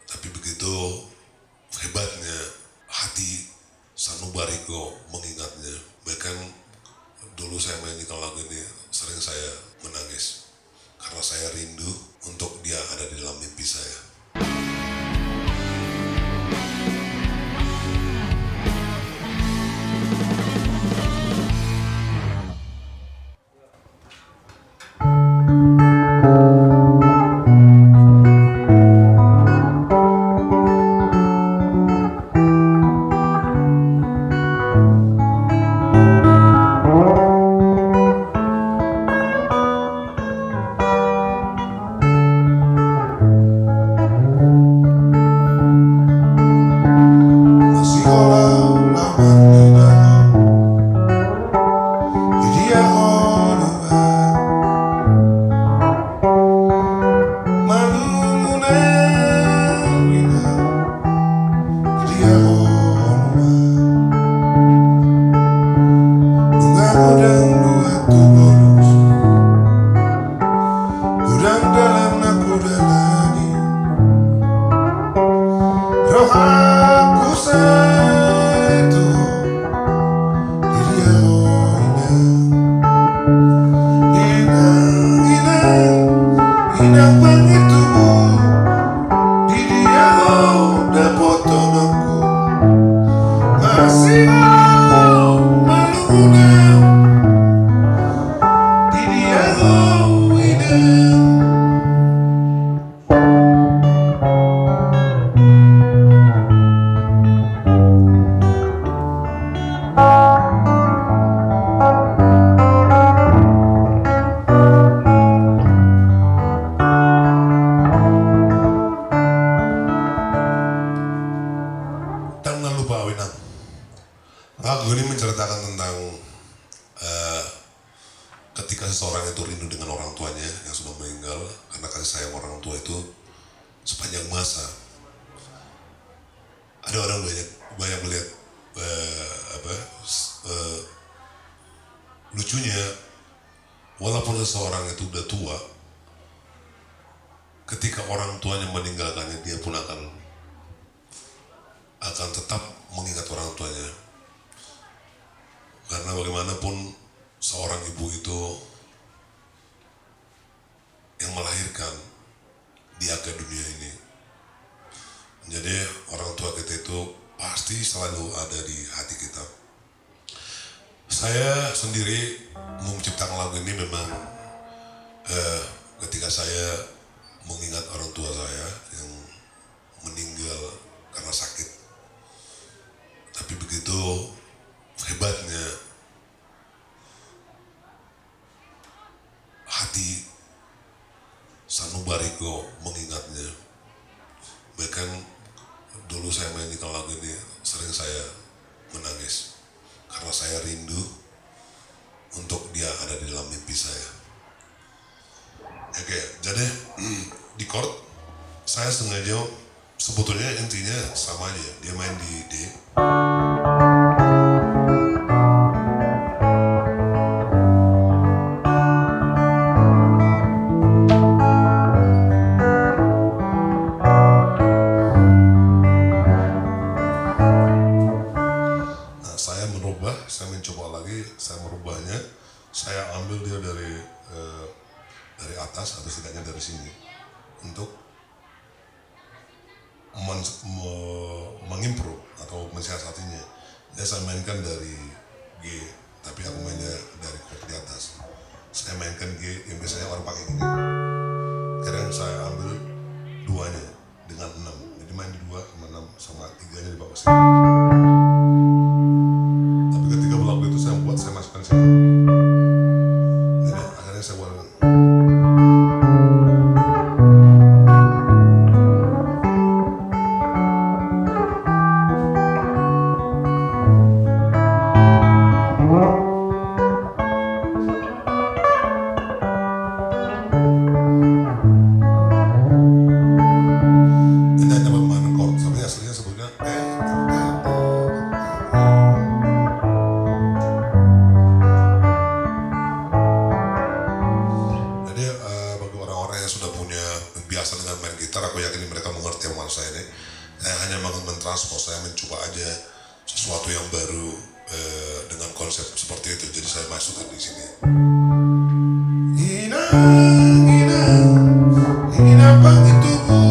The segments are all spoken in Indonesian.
Tapi begitu hebatnya hati Sanubariko mengingatnya. Bahkan dulu saya menyanyikan lagu ini sering saya menangis karena saya rindu untuk dia ada di dalam mimpi saya. Lagu ini menceritakan tentang ketika seseorang itu rindu dengan orang tuanya yang sudah meninggal, karena kasih sayang orang tua itu sepanjang masa. Ada orang banyak melihat lucunya, walaupun seseorang itu udah tua, ketika orang tuanya meninggalkannya, dia pun akan tetap mengingat orang tuanya. Karena bagaimanapun seorang ibu itu yang melahirkan dia ke dunia ini. Jadi orang tua kita itu pasti selalu ada di hati kita. Saya sendiri menciptakan lagu ini memang ketika saya mengingat orang tua saya yang meninggal karena sakit. Tapi begitu hebatnya hati Sanubariko mengingatnya. Bahkan dulu saya menyanyikan lagu ini sering saya menangis karena saya rindu untuk dia ada di dalam mimpi saya. Oke, jadi di chord saya sengaja, sebetulnya intinya sama aja, dia main di D. Saya mencoba lagi, saya merubahnya, saya ambil dia dari atas atau setidaknya dari sini untuk mengimprove atau mensiasatinya. Jadi saya mainkan dari G, tapi aku mainnya dari chord di atas. Saya mainkan G yang biasanya orang pakai gini. Sekarang saya ambil duanya dengan 6, jadi main di 2 sama 6 sama 3-nya di bawah sini. Saya masukkan sini. Jadi akhirnya saya buat kantor saya ini, saya hanya mentransport, saya mencoba aja sesuatu yang baru dengan konsep seperti itu. Jadi saya masukkan di sini. Inang, inang, ingin apa gituku,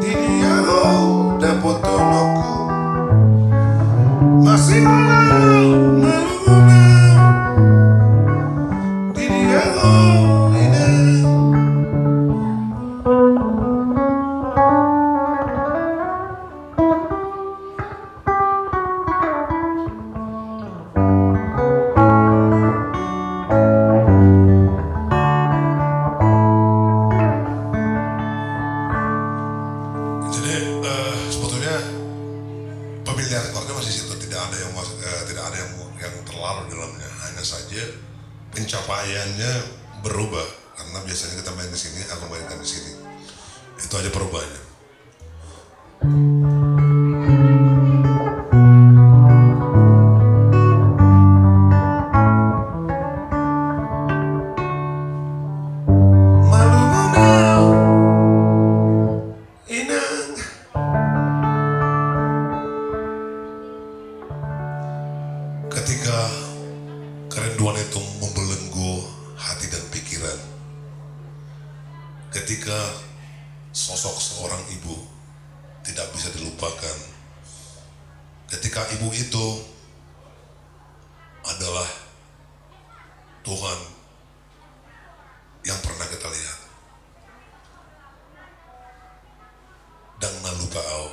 didiago dapotonoku, masih malam meluguna, didiago inang. Sebetulnya pemilihan chordnya masih situ, tidak ada yang terlarut dalamnya, hanya saja pencapaiannya berubah karena biasanya kita main di sini, aku mainkan di sini, itu aja perubahannya. Ketika kerinduan itu membelenggu hati dan pikiran, ketika sosok seorang ibu tidak bisa dilupakan, ketika ibu itu adalah Tuhan yang pernah kita lihat, dan nalupa au